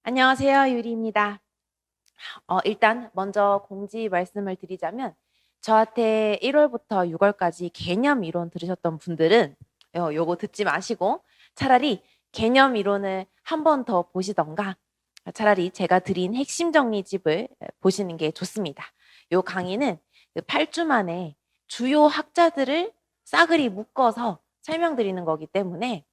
안녕하세요. 유리입니다. 일단 먼저 공지 말씀을 드리자면 저한테 1월부터 6월까지 개념 이론 들으셨던 분들은 요거 듣지 마시고 차라리 개념 이론을 한 번 더 보시던가 차라리 제가 드린 핵심 정리집을 보시는 게 좋습니다. 요 강의는 8주 만에 주요 학자들을 싸그리 묶어서 설명드리는 거기 때문에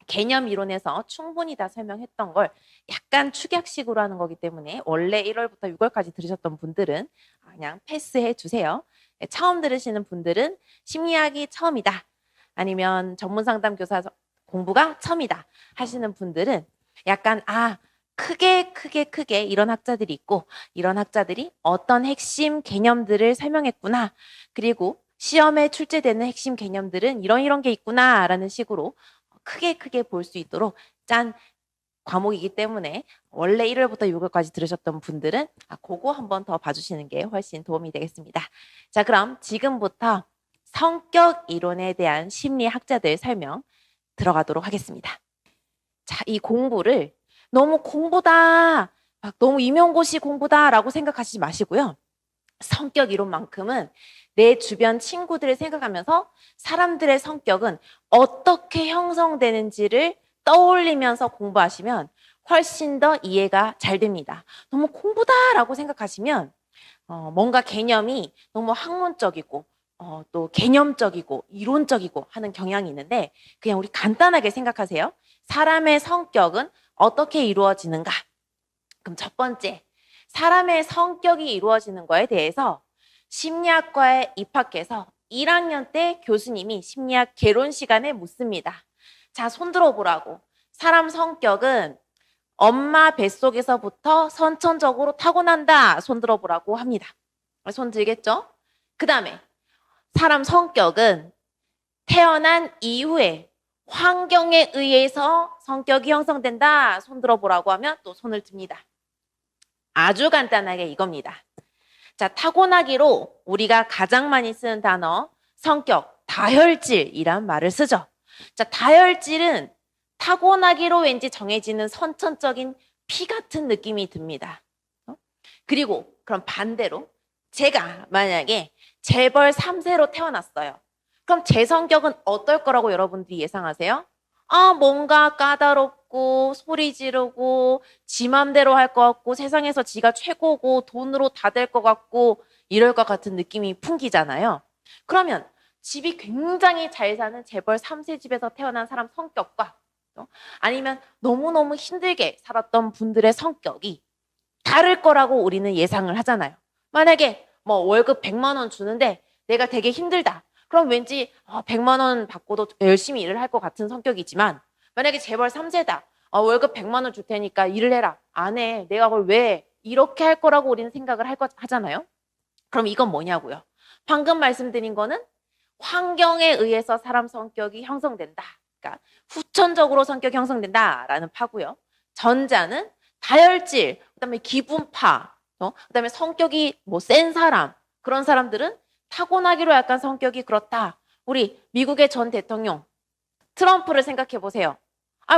개념 이론에서 충분히 다 설명했던 걸 약간 축약식으로 하는 거기 때문에 원래 1월부터 6월까지 들으셨던 분들은 그냥 패스해 주세요. 처음 들으시는 분들은 심리학이 처음이다. 아니면 전문상담 교사 공부가 처음이다 하시는 분들은 약간 크게 이런 학자들이 있고 이런 학자들이 어떤 핵심 개념들을 설명했구나. 그리고 시험에 출제되는 핵심 개념들은 이런 게 있구나 라는 식으로 크게 볼 수 있도록 짠 과목이기 때문에 원래 1월부터 6월까지 들으셨던 분들은 그거 한번 더 봐주시는 게 훨씬 도움이 되겠습니다. 자, 그럼 지금부터 성격 이론에 대한 심리학자들 설명 들어가도록 하겠습니다. 자, 이 공부를 너무 공부다, 너무 임용고시 공부다라고 생각하시지 마시고요. 성격 이론만큼은 내 주변 친구들을 생각하면서 사람들의 성격은 어떻게 형성되는지를 떠올리면서 공부하시면 훨씬 더 이해가 잘 됩니다. 너무 공부다라고 생각하시면 뭔가 개념이 너무 학문적이고 또 개념적이고 이론적이고 하는 경향이 있는데 그냥 우리 간단하게 생각하세요. 사람의 성격은 어떻게 이루어지는가? 그럼 첫 번째, 사람의 성격이 이루어지는 거에 대해서 심리학과에 입학해서 1학년 때 교수님이 심리학 개론 시간에 묻습니다. 자, 손 들어보라고. 사람 성격은 엄마 뱃속에서부터 선천적으로 타고난다. 손 들어보라고 합니다. 손 들겠죠? 그 다음에 사람 성격은 태어난 이후에 환경에 의해서 성격이 형성된다. 손 들어보라고 하면 또 손을 듭니다. 아주 간단하게 이겁니다. 자, 타고나기로 우리가 가장 많이 쓰는 단어 성격, 다혈질이란 말을 쓰죠. 자, 다혈질은 타고나기로 왠지 정해지는 선천적인 피 같은 느낌이 듭니다. 그리고 그럼 반대로 제가 만약에 재벌 3세로 태어났어요. 그럼 제 성격은 어떨 거라고 여러분들이 예상하세요? 뭔가 까다롭고 소리 지르고 지 맘대로 할 것 같고 세상에서 지가 최고고 돈으로 다 될 것 같고 이럴 것 같은 느낌이 풍기잖아요. 그러면 집이 굉장히 잘 사는 재벌 3세 집에서 태어난 사람 성격과 아니면 너무너무 힘들게 살았던 분들의 성격이 다를 거라고 우리는 예상을 하잖아요. 만약에 뭐 월급 100만 원 주는데 내가 되게 힘들다. 그럼 왠지 100만 원 받고도 열심히 일을 할 것 같은 성격이지만 만약에 재벌 3세다. 월급 100만 원 줄 테니까 일을 해라. 안 해. 내가 그걸 왜 이렇게 할 거라고 우리는 생각을 하잖아요. 그럼 이건 뭐냐고요. 방금 말씀드린 거는 환경에 의해서 사람 성격이 형성된다. 그러니까 후천적으로 성격이 형성된다라는 파고요. 전자는 다혈질, 그다음에 기분파, 그다음에 성격이 센 사람, 그런 사람들은 타고나기로 약간 성격이 그렇다. 우리 미국의 전 대통령 트럼프를 생각해 보세요.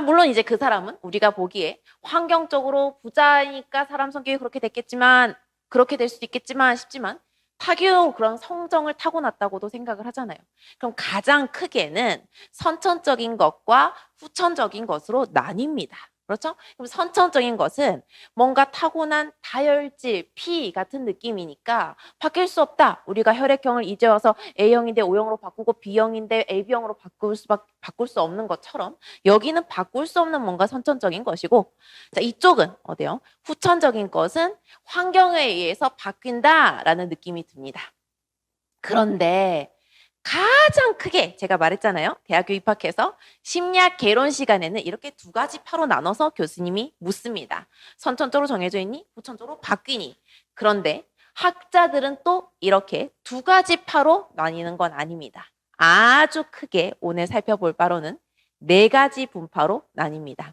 물론 이제 그 사람은 우리가 보기에 환경적으로 부자니까 사람 성격이 그렇게 됐겠지만 그렇게 될 수도 있겠지만 싶지만 타교 그런 성정을 타고났다고도 생각을 하잖아요. 그럼 가장 크게는 선천적인 것과 후천적인 것으로 나뉩니다. 그렇죠? 그럼 선천적인 것은 뭔가 타고난 다혈질, 피 같은 느낌이니까 바뀔 수 없다. 우리가 혈액형을 이제 와서 A형인데 O형으로 바꾸고 B형인데 AB형으로 바꿀 수 없는 것처럼 여기는 바꿀 수 없는 뭔가 선천적인 것이고 자, 이쪽은 어때요? 후천적인 것은 환경에 의해서 바뀐다라는 느낌이 듭니다. 그런데 가장 크게 제가 말했잖아요. 대학교 입학해서 심리학 개론 시간에는 이렇게 두 가지 파로 나눠서 교수님이 묻습니다. 선천적으로 정해져 있니? 후천적으로 바뀌니? 그런데 학자들은 또 이렇게 두 가지 파로 나뉘는 건 아닙니다. 아주 크게 오늘 살펴볼 바로는 네 가지 분파로 나뉩니다.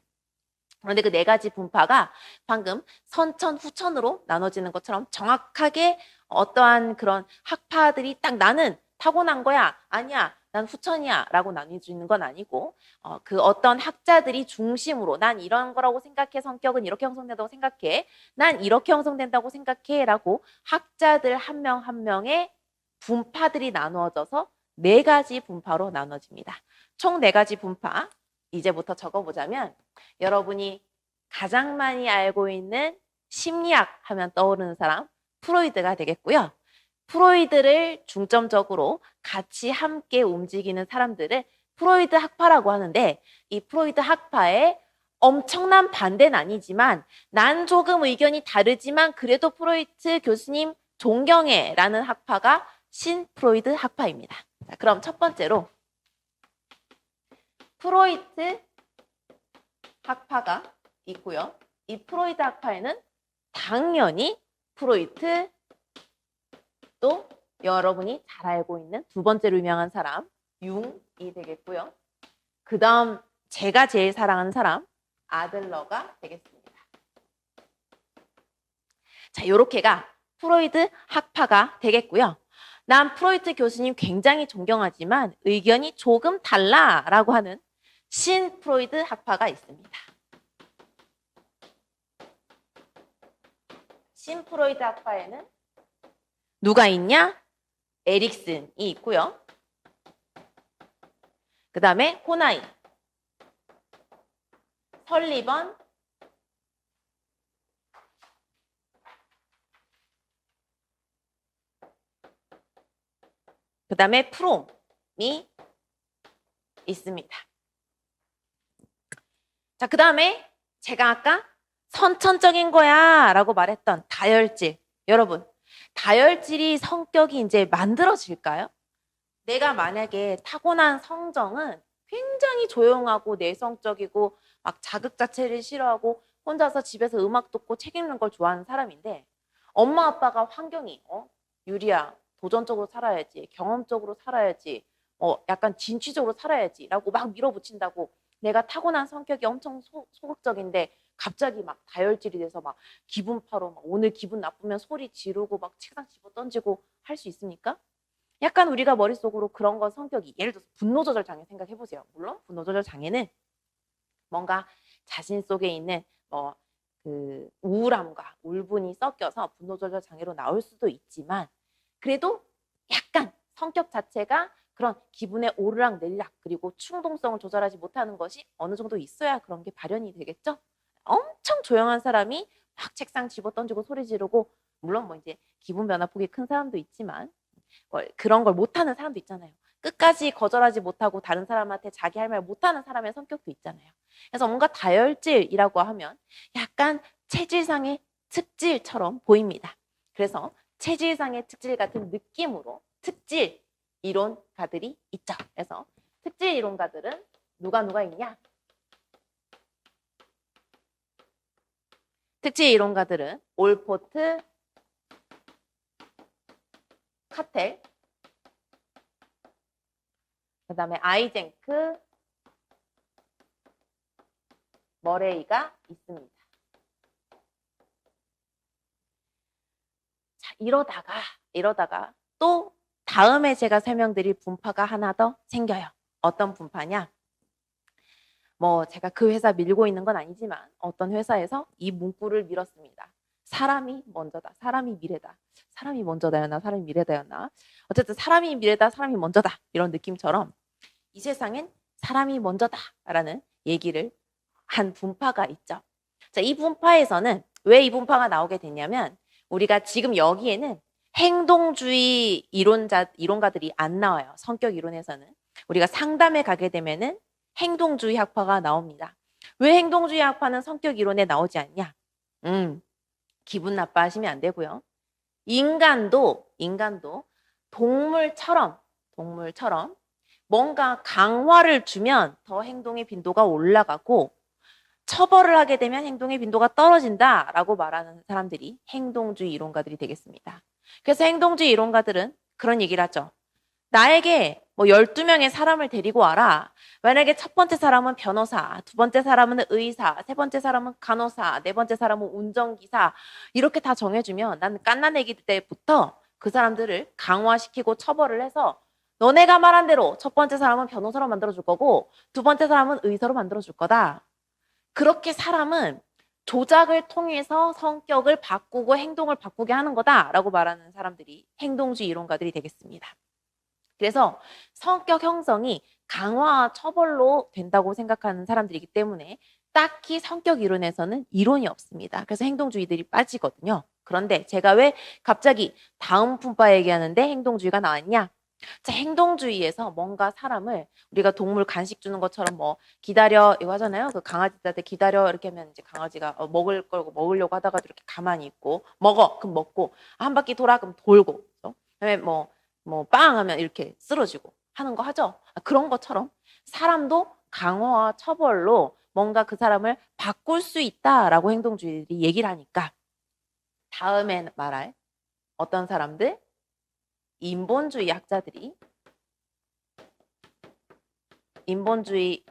그런데 그 네 가지 분파가 방금 선천, 후천으로 나눠지는 것처럼 정확하게 어떠한 그런 학파들이 딱 나는 타고난 거야. 아니야. 난 후천이야 라고 나눌 수 있는 건 아니고 그 어떤 학자들이 중심으로 난 이런 거라고 생각해, 성격은 이렇게 형성된다고 생각해, 난 이렇게 형성된다고 생각해 라고 학자들 한 명 한 명의 분파들이 나누어져서 4가지 분파로 나눠집니다. 총 4가지 분파. 이제부터 적어보자면 여러분이 가장 많이 알고 있는 심리학 하면 떠오르는 사람 프로이드가 되겠고요. 프로이드를 중점적으로 같이 함께 움직이는 사람들을 프로이드 학파라고 하는데, 이 프로이드 학파의 엄청난 반대는 아니지만 난 조금 의견이 다르지만 그래도 프로이트 교수님 존경해 라는 학파가 신프로이드 학파입니다. 자, 그럼 첫 번째로 프로이트 학파가 있고요. 이 프로이트 학파에는 당연히 프로이트, 또 여러분이 잘 알고 있는 두 번째로 유명한 사람 융이 되겠고요. 그 다음 제가 제일 사랑하는 사람 아들러가 되겠습니다. 자, 요렇게가 프로이드 학파가 되겠고요. 난 프로이트 교수님 굉장히 존경하지만 의견이 조금 달라라고 하는 신프로이드 학파가 있습니다. 신프로이드 학파에는 누가 있냐? 에릭슨이 있고요. 그 다음에 호나이, 설리번, 그 다음에 프롬이 있습니다. 자, 그 다음에 제가 아까 선천적인 거야 라고 말했던 다혈질. 여러분, 다혈질이 성격이 이제 만들어질까요? 내가 만약에 타고난 성정은 굉장히 조용하고 내성적이고 막 자극 자체를 싫어하고 혼자서 집에서 음악 듣고 책 읽는 걸 좋아하는 사람인데, 엄마 아빠가 환경이 유리야, 도전적으로 살아야지, 경험적으로 살아야지, 약간 진취적으로 살아야지 라고 막 밀어붙인다고 내가 타고난 성격이 엄청 소극적인데 갑자기 막 다혈질이 돼서 막 기분파로 막 오늘 기분 나쁘면 소리 지르고 막 책상 집어 던지고 할 수 있습니까? 약간 우리가 머릿속으로 그런 건 성격이, 예를 들어서 분노조절 장애 생각해보세요. 물론 분노조절 장애는 뭔가 자신 속에 있는 그 우울함과 울분이 섞여서 분노조절 장애로 나올 수도 있지만, 그래도 약간 성격 자체가 그런 기분의 오르락 내리락 그리고 충동성을 조절하지 못하는 것이 어느 정도 있어야 그런 게 발현이 되겠죠? 엄청 조용한 사람이 막 책상 집어 던지고 소리 지르고, 물론 뭐 이제 기분 변화폭이 큰 사람도 있지만 그런 걸 못하는 사람도 있잖아요. 끝까지 거절하지 못하고 다른 사람한테 자기 할 말 못하는 사람의 성격도 있잖아요. 그래서 뭔가 다혈질이라고 하면 약간 체질상의 특질처럼 보입니다. 그래서 체질상의 특질 같은 느낌으로 특질 이론가들이 있죠. 그래서 특질 이론가들은 누가 있냐? 특질 이론가들은 올포트, 카텔, 그 다음에 아이젠크, 머레이가 있습니다. 자, 이러다가 또 다음에 제가 설명드릴 분파가 하나 더 생겨요. 어떤 분파냐? 뭐 제가 그 회사 밀고 있는 건 아니지만 어떤 회사에서 이 문구를 밀었습니다. 사람이 먼저다. 사람이 미래다. 사람이 먼저다였나? 사람이 미래다였나? 어쨌든 사람이 미래다. 사람이 먼저다. 이런 느낌처럼 이 세상엔 사람이 먼저다라는 얘기를 한 분파가 있죠. 자, 이 분파에서는 왜 이 분파가 나오게 됐냐면, 우리가 지금 여기에는 행동주의 이론가들이 안 나와요. 성격 이론에서는. 우리가 상담에 가게 되면은 행동주의 학파가 나옵니다. 왜 행동주의 학파는 성격 이론에 나오지 않냐? 기분 나빠하시면 안 되고요. 인간도 동물처럼 뭔가 강화를 주면 더 행동의 빈도가 올라가고, 처벌을 하게 되면 행동의 빈도가 떨어진다라고 말하는 사람들이 행동주의 이론가들이 되겠습니다. 그래서 행동주의 이론가들은 그런 얘기를 하죠. 나에게 뭐 12명의 사람을 데리고 와라. 만약에 첫 번째 사람은 변호사, 두 번째 사람은 의사, 세 번째 사람은 간호사, 네 번째 사람은 운전기사, 이렇게 다 정해주면 나는 갓난아기 때부터 그 사람들을 강화시키고 처벌을 해서 너네가 말한 대로 첫 번째 사람은 변호사로 만들어줄 거고 두 번째 사람은 의사로 만들어줄 거다. 그렇게 사람은 조작을 통해서 성격을 바꾸고 행동을 바꾸게 하는 거다라고 말하는 사람들이 행동주의 이론가들이 되겠습니다. 그래서 성격 형성이 강화와 처벌로 된다고 생각하는 사람들이기 때문에 딱히 성격 이론에서는 이론이 없습니다. 그래서 행동주의들이 빠지거든요. 그런데 제가 왜 갑자기 다음 분파 얘기하는데 행동주의가 나왔냐? 자, 행동주의에서 뭔가 사람을 우리가 동물 간식 주는 것처럼 뭐 기다려 이거 하잖아요. 그 강아지한테 기다려 이렇게 하면 이제 강아지가 먹을 걸고 먹으려고 하다가 이렇게 가만히 있고 먹어 그럼 먹고 한 바퀴 돌아 그럼 돌고 그다음에 뭐 빵 하면 이렇게 쓰러지고 하는 거 하죠. 그런 것처럼 사람도 강화와 처벌로 뭔가 그 사람을 바꿀 수 있다라고 행동주의들이 얘기를 하니까 다음에 말할 어떤 사람들 인본주의 학자들이 인본주의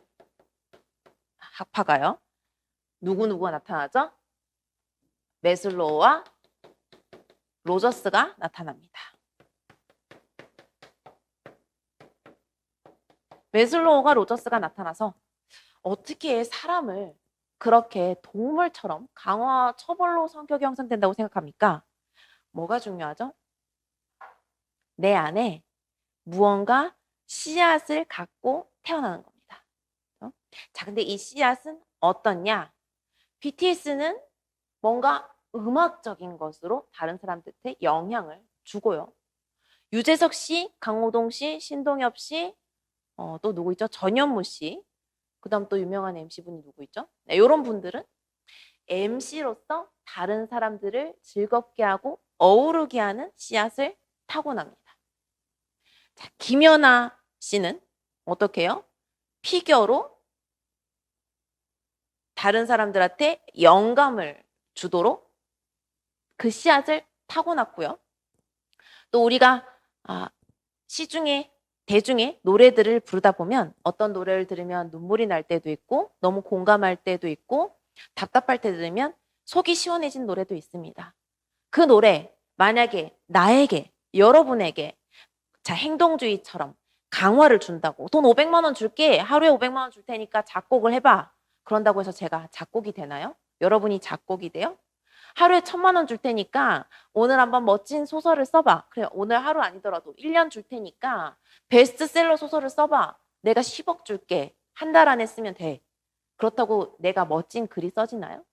학파가요. 누구누구가 나타나죠? 메슬로우와 로저스가 나타납니다. 메슬로우가 로저스가 나타나서 어떻게 사람을 그렇게 동물처럼 강화 처벌로 성격이 형성된다고 생각합니까? 뭐가 중요하죠? 내 안에 무언가 씨앗을 갖고 태어나는 겁니다. 자, 근데 이 씨앗은 어떻냐? BTS는 뭔가 음악적인 것으로 다른 사람들한테 영향을 주고요. 유재석 씨, 강호동 씨, 신동엽 씨, 또 누구 있죠? 전현무 씨. 그 다음 또 유명한 MC분이 누구 있죠? 네, 이런 분들은 MC로서 다른 사람들을 즐겁게 하고 어우르게 하는 씨앗을 타고납니다. 자, 김연아 씨는 어떻게 해요? 피겨로 다른 사람들한테 영감을 주도록 그 씨앗을 타고났고요. 또 우리가 시중에 대중의 노래들을 부르다 보면 어떤 노래를 들으면 눈물이 날 때도 있고 너무 공감할 때도 있고 답답할 때 들으면 속이 시원해진 노래도 있습니다. 그 노래 만약에 나에게 여러분에게 자 행동주의처럼 강화를 준다고 돈 500만 원 줄게 하루에 500만 원 줄 테니까 작곡을 해봐 그런다고 해서 제가 작곡이 되나요? 여러분이 작곡이 돼요? 하루에 1000만 원 줄 테니까 오늘 한번 멋진 소설을 써봐. 그래 오늘 하루 아니더라도 1년 줄 테니까 베스트셀러 소설을 써봐. 내가 10억 줄게. 한 달 안에 쓰면 돼. 그렇다고 내가 멋진 글이 써지나요?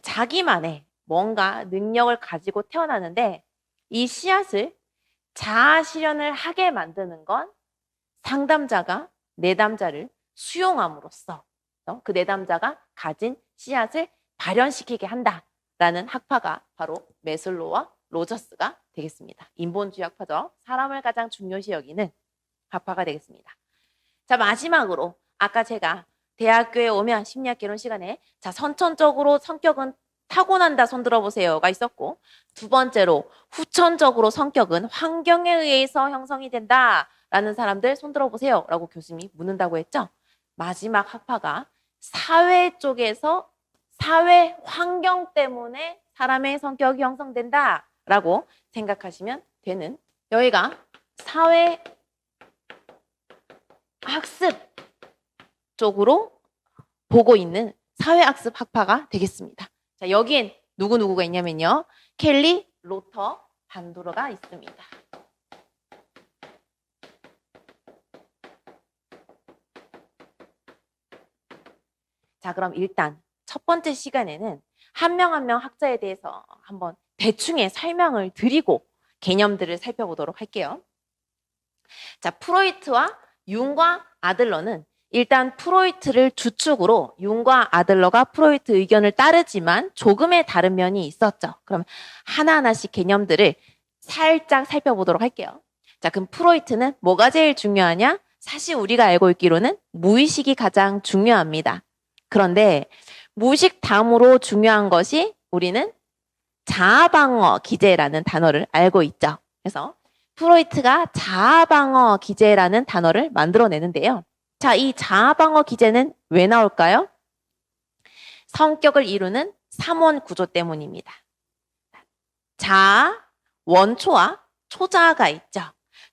자기만의 뭔가 능력을 가지고 태어나는데 이 씨앗을 자아 실현을 하게 만드는 건 상담자가 내담자를 수용함으로써 그 내담자가 가진 씨앗을 발현시키게 한다라는 학파가 바로 메슬로우와 로저스가 되겠습니다. 인본주의 학파죠. 사람을 가장 중요시 여기는 학파가 되겠습니다. 자, 마지막으로 아까 제가 대학교에 오면 심리학 이론 시간에 자 선천적으로 성격은 타고난다 손 들어보세요가 있었고 두 번째로 후천적으로 성격은 환경에 의해서 형성이 된다라는 사람들 손 들어보세요 라고 교수님이 묻는다고 했죠. 마지막 학파가 사회 쪽에서 사회 환경 때문에 사람의 성격이 형성된다라고 생각하시면 되는 여기가 사회 학습 쪽으로 보고 있는 사회학습 학파가 되겠습니다. 자, 여기엔 누구누구가 있냐면요. 켈리, 로터, 반도르가 있습니다. 자, 그럼 일단 첫 번째 시간에는 한 명 한 명 학자에 대해서 한번 대충의 설명을 드리고 개념들을 살펴보도록 할게요. 자, 프로이트와 융과 아들러는 일단 프로이트를 주축으로 융과 아들러가 프로이트 의견을 따르지만 조금의 다른 면이 있었죠. 그럼 하나하나씩 개념들을 살짝 살펴보도록 할게요. 자, 그럼 프로이트는 뭐가 제일 중요하냐? 사실 우리가 알고 있기로는 무의식이 가장 중요합니다. 그런데 무의식 다음으로 중요한 것이 우리는 자아방어 기제라는 단어를 알고 있죠. 그래서 프로이트가 자아방어 기제라는 단어를 만들어내는데요. 자, 이 자아방어 기제는 왜 나올까요? 성격을 이루는 3원 구조 때문입니다. 자아, 원초와 초자아가 있죠.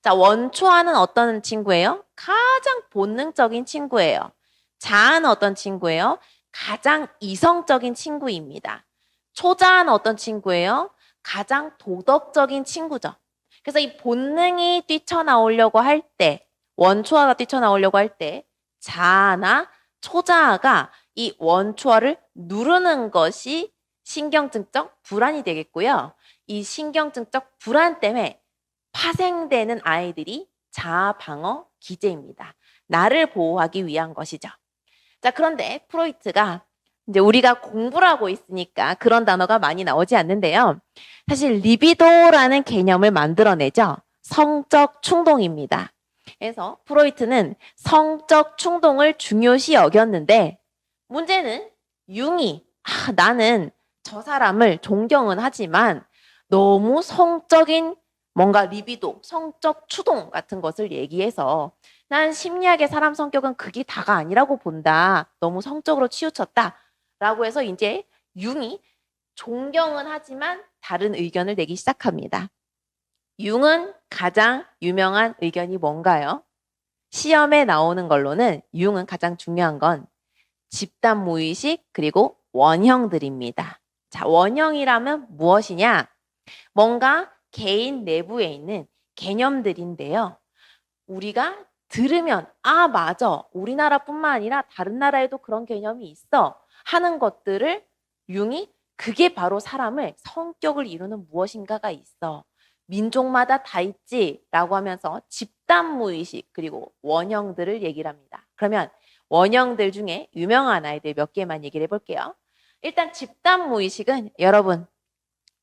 자, 원초아는 어떤 친구예요? 가장 본능적인 친구예요. 자아는 어떤 친구예요? 가장 이성적인 친구입니다. 초자아는 어떤 친구예요? 가장 도덕적인 친구죠. 그래서 이 본능이 뛰쳐나오려고 할 때, 원초아가 뛰쳐나오려고 할 때, 자아나 초자아가 이 원초아를 누르는 것이 신경증적 불안이 되겠고요. 이 신경증적 불안 때문에 파생되는 아이들이 자아 방어 기제입니다. 나를 보호하기 위한 것이죠. 자, 그런데 프로이트가 이제 우리가 공부를 하고 있으니까 그런 단어가 많이 나오지 않는데요. 사실 리비도라는 개념을 만들어내죠. 성적 충동입니다. 그래서 프로이트는 성적 충동을 중요시 여겼는데 문제는 융이 나는 저 사람을 존경은 하지만 너무 성적인 뭔가 리비도, 성적 추동 같은 것을 얘기해서 난 심리학의 사람 성격은 그게 다가 아니라고 본다. 너무 성적으로 치우쳤다. 라고 해서 이제 융이 존경은 하지만 다른 의견을 내기 시작합니다. 융은 가장 유명한 의견이 뭔가요? 시험에 나오는 걸로는 융은 가장 중요한 건 집단 무의식 그리고 원형들입니다. 자, 원형이라면 무엇이냐? 뭔가 개인 내부에 있는 개념들인데요. 우리가 들으면 맞아. 우리나라뿐만 아니라 다른 나라에도 그런 개념이 있어 하는 것들을 융이 그게 바로 사람을 성격을 이루는 무엇인가가 있어. 민족마다 다 있지 라고 하면서 집단 무의식 그리고 원형들을 얘기를 합니다. 그러면 원형들 중에 유명한 아이들 몇 개만 얘기를 해볼게요. 일단 집단 무의식은 여러분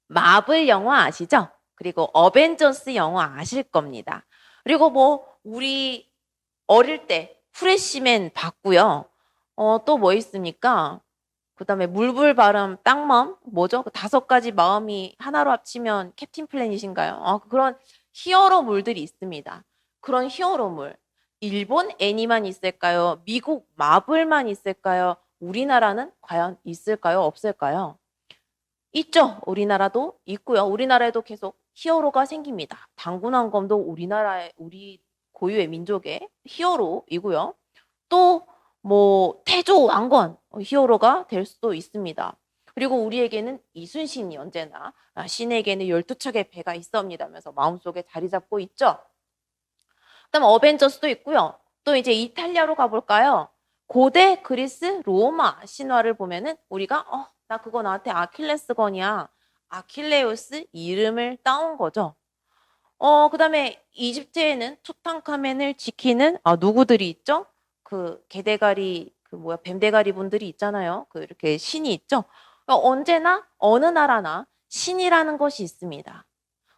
마블 영화 아시죠? 그리고 어벤져스 영화 아실 겁니다. 그리고 우리 어릴 때 프레시맨 봤고요. 또 뭐 있습니까? 그 다음에 물불바람 땅맘 뭐죠? 그 5가지 마음이 하나로 합치면 캡틴 플래닛인가요? 그런 히어로물들이 있습니다. 그런 히어로물. 일본 애니만 있을까요? 미국 마블만 있을까요? 우리나라는 과연 있을까요? 없을까요? 있죠. 우리나라도 있고요. 우리나라에도 계속 히어로가 생깁니다. 당군왕검도 우리 고유의 민족의 히어로이고요. 또 태조 왕건 히어로가 될 수도 있습니다. 그리고 우리에게는 이순신이 언제나 신에게는 12척의 배가 있어옵니다면서 마음속에 자리 잡고 있죠. 그다음 어벤져스도 있고요. 또 이제 이탈리아로 가볼까요? 고대 그리스 로마 신화를 보면은 우리가 나 그거 나한테 아킬레스건이야. 아킬레우스 이름을 따온 거죠. 그다음에 이집트에는 투탕카멘을 지키는 누구들이 있죠? 그 개대가리 뱀대가리 분들이 있잖아요. 그 이렇게 신이 있죠. 언제나 어느 나라나 신이라는 것이 있습니다.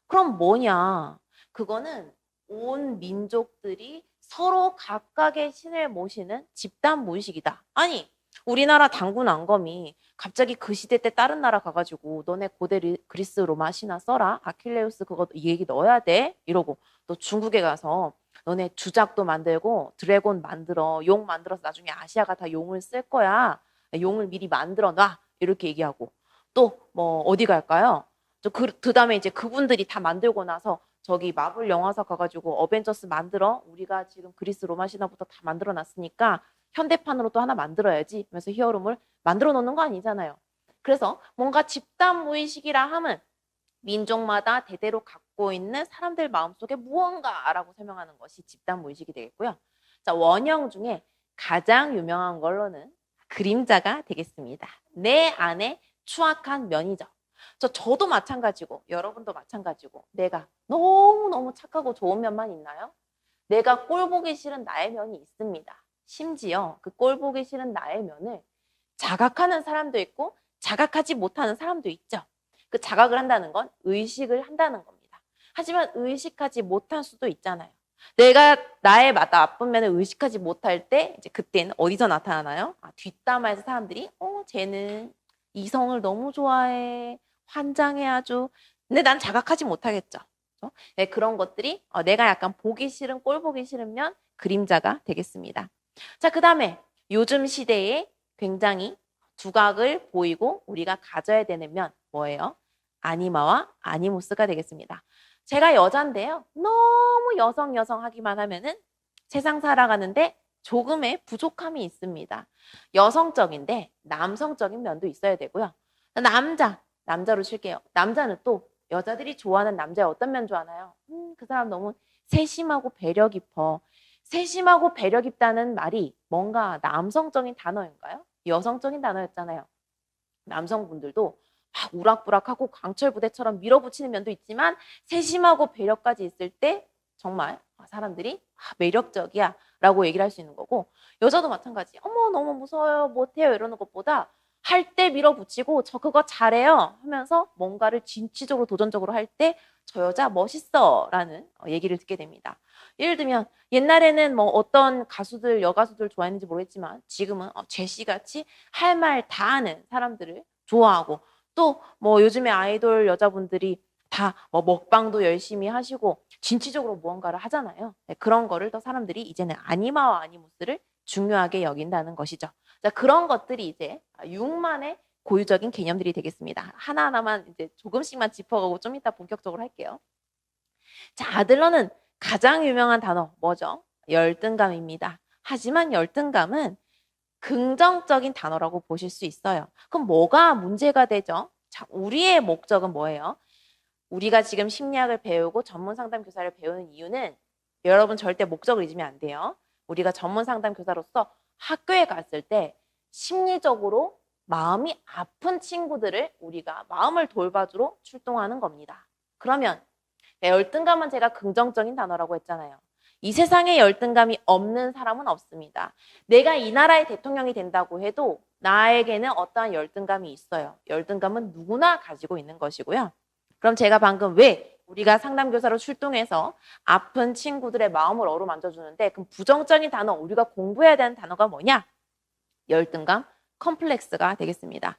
그럼 뭐냐? 그거는 온 민족들이 서로 각각의 신을 모시는 집단 무의식이다. 아니, 우리나라 당군 왕검이 갑자기 그 시대 때 다른 나라 가가지고 너네 고대 그리스 로마 신화 써라. 아킬레우스 그거 이 얘기 넣어야 돼. 이러고 또 중국에 가서 너네 주작도 만들고 드래곤 만들어. 용 만들어서 나중에 아시아가 다 용을 쓸 거야. 용을 미리 만들어 놔. 이렇게 얘기하고 또 어디 갈까요? 그 다음에 이제 그분들이 다 만들고 나서 저기 마블 영화사 가가지고 어벤져스 만들어. 우리가 지금 그리스 로마 신화부터 다 만들어 놨으니까 현대판으로 또 하나 만들어야지 하면서 히어로물 만들어 놓는 거 아니잖아요. 그래서 뭔가 집단 무의식이라 함은 민족마다 대대로 갖고 있는 사람들 마음속에 무언가라고 설명하는 것이 집단 무의식이 되겠고요. 자, 원형 중에 가장 유명한 걸로는 그림자가 되겠습니다. 내 안에 추악한 면이죠. 저도 마찬가지고 여러분도 마찬가지고 내가 너무너무 착하고 좋은 면만 있나요? 내가 꼴 보기 싫은 나의 면이 있습니다. 심지어 그 꼴 보기 싫은 나의 면을 자각하는 사람도 있고 자각하지 못하는 사람도 있죠. 그 자각을 한다는 건 의식을 한다는 겁니다. 하지만 의식하지 못할 수도 있잖아요. 내가 나의 나쁜 면을 의식하지 못할 때 이제 그때는 어디서 나타나나요? 뒷담화에서 사람들이 쟤는 이성을 너무 좋아해. 환장해 아주. 근데 난 자각하지 못하겠죠. 네, 그런 것들이 내가 약간 보기 싫은 꼴 보기 싫으면 그림자가 되겠습니다. 자, 그 다음에 요즘 시대에 굉장히 두각을 보이고 우리가 가져야 되는 면 뭐예요? 아니마와 아니무스가 되겠습니다. 제가 여잔데요. 너무 여성 하기만 하면은 세상 살아가는데 조금의 부족함이 있습니다. 여성적인데 남성적인 면도 있어야 되고요. 남자로 칠게요. 남자는 또 여자들이 좋아하는 남자의 어떤 면 좋아하나요? 그 사람 너무 세심하고 배려 깊어. 세심하고 배려 깊다는 말이 뭔가 남성적인 단어인가요? 여성적인 단어였잖아요. 남성분들도 막 우락부락하고 강철부대처럼 밀어붙이는 면도 있지만 세심하고 배려까지 있을 때 정말 사람들이 매력적이야 라고 얘기를 할 수 있는 거고, 여자도 마찬가지. 어머 너무 무서워요 못해요 이러는 것보다 할 때 밀어붙이고 저 그거 잘해요 하면서 뭔가를 진취적으로 도전적으로 할 때 저 여자 멋있어 라는 얘기를 듣게 됩니다. 예를 들면 옛날에는 뭐 어떤 가수들 여가수들 좋아했는지 모르겠지만 지금은 제시 같이 할 말 다 하는 사람들을 좋아하고, 또 뭐 요즘에 아이돌 여자분들이 다 뭐 먹방도 열심히 하시고 진취적으로 무언가를 하잖아요. 네, 그런 거를 더 사람들이 이제는 아니마와 아니무스를 중요하게 여긴다는 것이죠. 자, 그런 것들이 이제 6만의 고유적인 개념들이 되겠습니다. 하나하나만 이제 조금씩만 짚어가고 좀 이따 본격적으로 할게요. 자, 아들러는 가장 유명한 단어 뭐죠? 열등감입니다. 하지만 열등감은 긍정적인 단어라고 보실 수 있어요. 그럼 뭐가 문제가 되죠? 자, 우리의 목적은 뭐예요? 우리가 지금 심리학을 배우고 전문 상담 교사를 배우는 이유는, 여러분 절대 목적을 잊으면 안 돼요. 우리가 전문 상담 교사로서 학교에 갔을 때 심리적으로 마음이 아픈 친구들을 우리가 마음을 돌봐주러 출동하는 겁니다. 그러면 열등감은 제가 긍정적인 단어라고 했잖아요. 이 세상에 열등감이 없는 사람은 없습니다. 내가 이 나라의 대통령이 된다고 해도 나에게는 어떠한 열등감이 있어요. 열등감은 누구나 가지고 있는 것이고요. 그럼 제가 방금 왜 우리가 상담교사로 출동해서 아픈 친구들의 마음을 어루만져주는데, 그럼 부정적인 단어, 우리가 공부해야 되는 단어가 뭐냐? 열등감, 컴플렉스가 되겠습니다.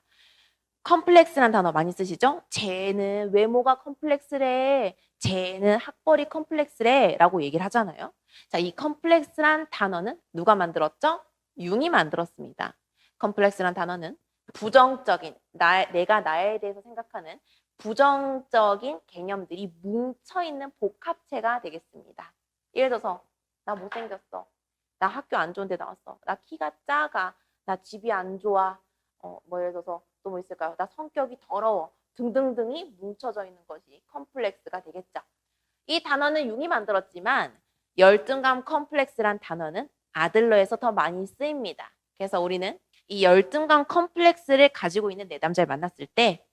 컴플렉스란 단어 많이 쓰시죠? 쟤는 외모가 컴플렉스래, 쟤는 학벌이 컴플렉스래 라고 얘기를 하잖아요. 자, 이 컴플렉스란 단어는 누가 만들었죠? 융이 만들었습니다. 컴플렉스란 단어는 부정적인, 내가 나에 대해서 생각하는 부정적인 개념들이 뭉쳐있는 복합체가 되겠습니다. 예를 들어서 나 못생겼어, 나 학교 안 좋은 데 나왔어, 나 키가 작아, 나 집이 안 좋아, 뭐 예를 들어서 또 뭐 있을까요? 나 성격이 더러워 등등등이 뭉쳐져 있는 것이 컴플렉스가 되겠죠. 이 단어는 융이 만들었지만 열등감 컴플렉스란 단어는 아들러에서 더 많이 쓰입니다. 그래서 우리는 이 열등감 컴플렉스를 가지고 있는 내담자를 만났을 때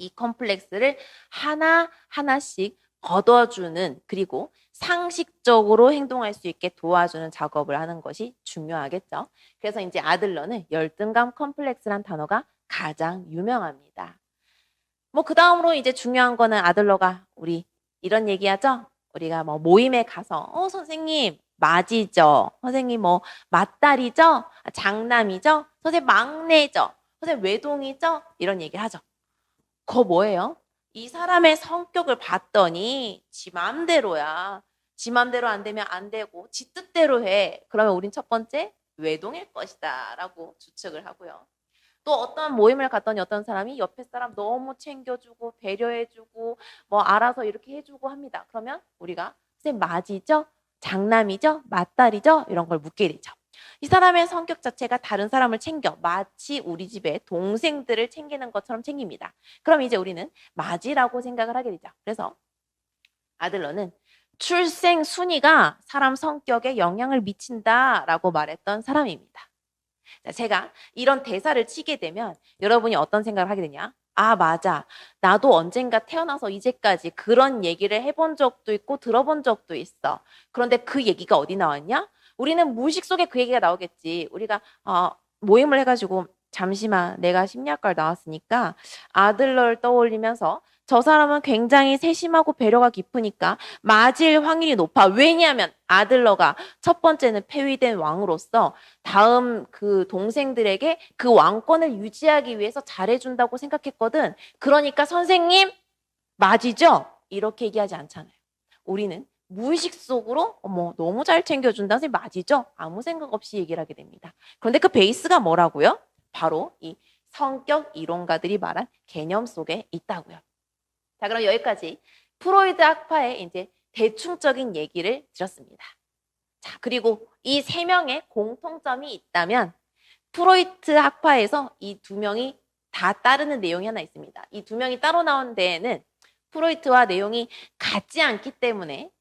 이 컴플렉스를 하나하나씩 걷어주는, 그리고 상식적으로 행동할 수 있게 도와주는 작업을 하는 것이 중요하겠죠. 그래서 이제 아들러는 열등감 컴플렉스란 단어가 가장 유명합니다. 뭐 그 다음으로 이제 중요한 거는 아들러가 우리 이런 얘기하죠. 우리가 뭐 모임에 가서 선생님 맞이죠, 선생님 뭐 맞다리죠, 장남이죠, 선생님 막내죠, 선생님 외동이죠, 이런 얘기를 하죠. 그거 뭐예요? 이 사람의 성격을 봤더니 지 맘대로야. 지 맘대로 안 되면 안 되고 지 뜻대로 해. 그러면 우린 첫 번째 외동일 것이다 라고 추측을 하고요. 또 어떤 모임을 갔더니 어떤 사람이 옆에 사람 너무 챙겨주고 배려해주고 뭐 알아서 이렇게 해주고 합니다. 그러면 우리가 선생님 맞이죠? 장남이죠? 맞다리죠? 이런 걸 묻게 되죠. 이 사람의 성격 자체가 다른 사람을 챙겨 마치 우리 집에 동생들을 챙기는 것처럼 챙깁니다. 그럼 이제 우리는 맞이라고 생각을 하게 되죠. 그래서 아들러는 출생 순위가 사람 성격에 영향을 미친다라고 말했던 사람입니다. 제가 이런 대사를 치게 되면 여러분이 어떤 생각을 하게 되냐? 아, 맞아. 나도 언젠가 태어나서 이제까지 그런 얘기를 해본 적도 있고 들어본 적도 있어. 그런데 그 얘기가 어디 나왔냐? 우리는 무의식 속에 그 얘기가 나오겠지. 우리가 모임을 해가지고 잠시만 내가 심리학과를 나왔으니까 아들러를 떠올리면서 저 사람은 굉장히 세심하고 배려가 깊으니까 맞을 확률이 높아. 왜냐하면 아들러가 첫 번째는 폐위된 왕으로서 다음 그 동생들에게 그 왕권을 유지하기 위해서 잘해준다고 생각했거든. 그러니까 선생님 맞이죠? 이렇게 얘기하지 않잖아요. 우리는 무의식 속으로 어머 너무 잘 챙겨준다, 선생님 맞이죠? 아무 생각 없이 얘기를 하게 됩니다. 그런데 그 베이스가 뭐라고요? 바로 이 성격 이론가들이 말한 개념 속에 있다고요. 자, 그럼 여기까지 프로이드 학파의 이제 대충적인 얘기를 드렸습니다. 자, 그리고 이 세 명의 공통점이 있다면 프로이트 학파에서 이 두 명이 다 따르는 내용이 하나 있습니다. 이 두 명이 따로 나온 데에는 프로이트와 내용이 같지 않기 때문에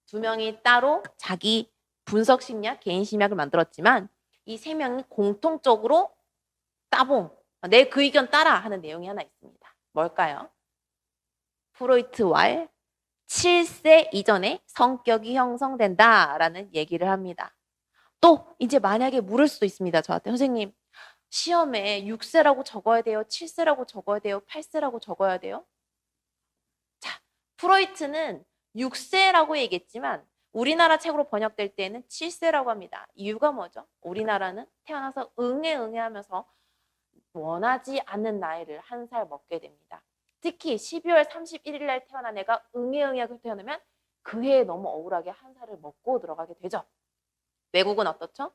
두 명이 따로 자기 분석 심리학, 개인 심리학을 만들었지만 이 세 명이 공통적으로 따봉, 내 그 의견 따라 하는 내용이 하나 있습니다. 뭘까요? 프로이트와의 7세 이전에 성격이 형성된다라는 얘기를 합니다. 또 이제 만약에 물을 수도 있습니다. 저한테 선생님 시험에 6세라고 적어야 돼요? 7세라고 적어야 돼요? 8세라고 적어야 돼요? 자, 프로이트는 6세라고 얘기했지만 우리나라 책으로 번역될 때는 7세라고 합니다. 이유가 뭐죠? 우리나라는 태어나서 응애 하면서 원하지 않는 나이를 한 살 먹게 됩니다. 특히 12월 31일 날 태어난 애가 응애하고 태어나면 그 해에 너무 억울하게 한 살을 먹고 들어가게 되죠. 외국은 어떻죠?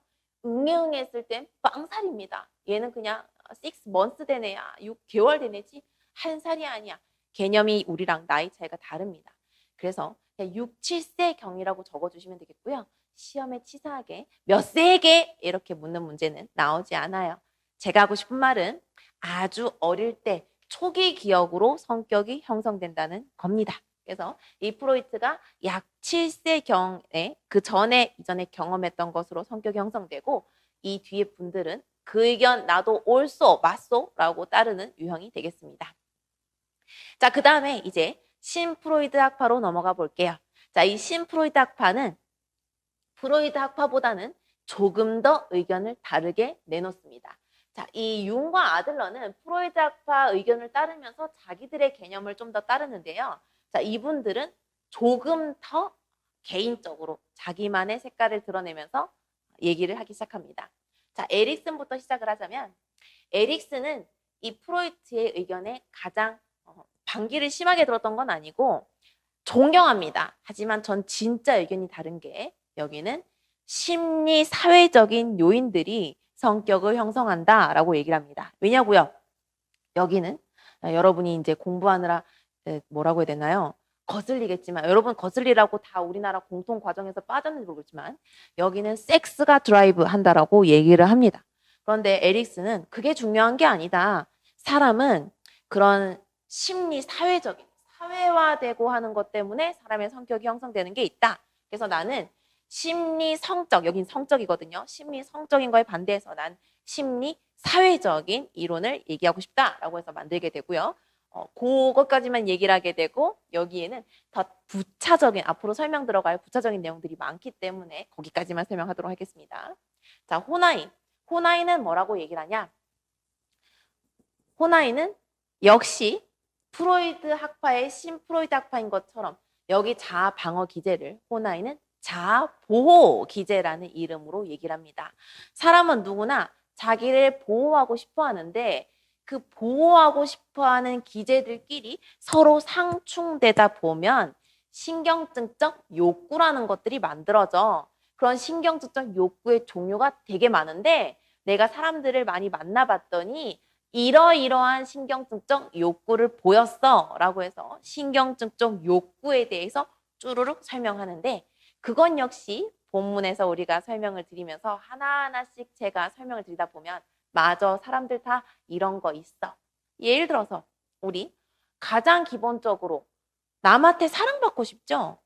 응애 했을 땐 빵살입니다. 얘는 그냥 6 months 된 애야. 6개월 된 애지 한 살이 아니야. 개념이 우리랑 나이 차이가 다릅니다. 그래서 6, 7세 경이라고 적어주시면 되겠고요. 시험에 치사하게 몇 세게 이렇게 묻는 문제는 나오지 않아요. 제가 하고 싶은 말은 아주 어릴 때 초기 기억으로 성격이 형성된다는 겁니다. 그래서 이 프로이트가 약 7세경에 그 전에 이전에 경험했던 것으로 성격이 형성되고 이 뒤에 분들은 그 의견 나도 옳소 맞소 라고 따르는 유형이 되겠습니다. 자, 그 다음에 이제 신프로이드 학파로 넘어가 볼게요. 자, 이 신프로이드 학파는 프로이드 학파보다는 조금 더 의견을 다르게 내놓습니다. 자, 이 융과 아들러는 프로이드 학파 의견을 따르면서 자기들의 개념을 좀 더 따르는데요. 자, 이분들은 조금 더 개인적으로 자기만의 색깔을 드러내면서 얘기를 하기 시작합니다. 자, 에릭슨부터 시작을 하자면 에릭슨은 이 프로이트의 의견에 가장 반기를 심하게 들었던 건 아니고 존경합니다. 하지만 전 진짜 의견이 다른 게 여기는 심리 사회적인 요인들이 성격을 형성한다라고 얘기를 합니다. 왜냐고요? 여기는 여러분이 이제 공부하느라 뭐라고 해야 되나요? 거슬리겠지만 여러분 거슬리라고 다 우리나라 공통 과정에서 빠졌는지 모르겠지만 여기는 섹스가 드라이브 한다라고 얘기를 합니다. 그런데 에릭스는 그게 중요한 게 아니다. 사람은 그런 심리 사회적인 사회화되고 하는 것 때문에 사람의 성격이 형성되는 게 있다. 그래서 나는 심리 성적, 여긴 성적이거든요. 심리 성적인 거에 반대해서 난 심리 사회적인 이론을 얘기하고 싶다라고 해서 만들게 되고요. 그것까지만 얘기를 하게 되고 여기에는 더 부차적인 앞으로 설명 들어갈 부차적인 내용들이 많기 때문에 거기까지만 설명하도록 하겠습니다. 자, 호나이는 뭐라고 얘기를 하냐? 호나이는 역시 프로이드 학파의 신프로이드 학파인 것처럼 여기 자아 방어 기제를 호나이는 자아 보호 기제라는 이름으로 얘기를 합니다. 사람은 누구나 자기를 보호하고 싶어 하는데 그 보호하고 싶어 하는 기제들끼리 서로 상충되다 보면 신경증적 욕구라는 것들이 만들어져. 그런 신경증적 욕구의 종류가 되게 많은데 내가 사람들을 많이 만나봤더니 이러이러한 신경증적 욕구를 보였어 라고 해서 신경증적 욕구에 대해서 쭈루룩 설명하는데 그건 역시 본문에서 우리가 설명을 드리면서 하나하나씩 제가 설명을 드리다 보면 맞아, 사람들 다 이런 거 있어. 예를 들어서 우리 가장 기본적으로 남한테 사랑받고 싶죠?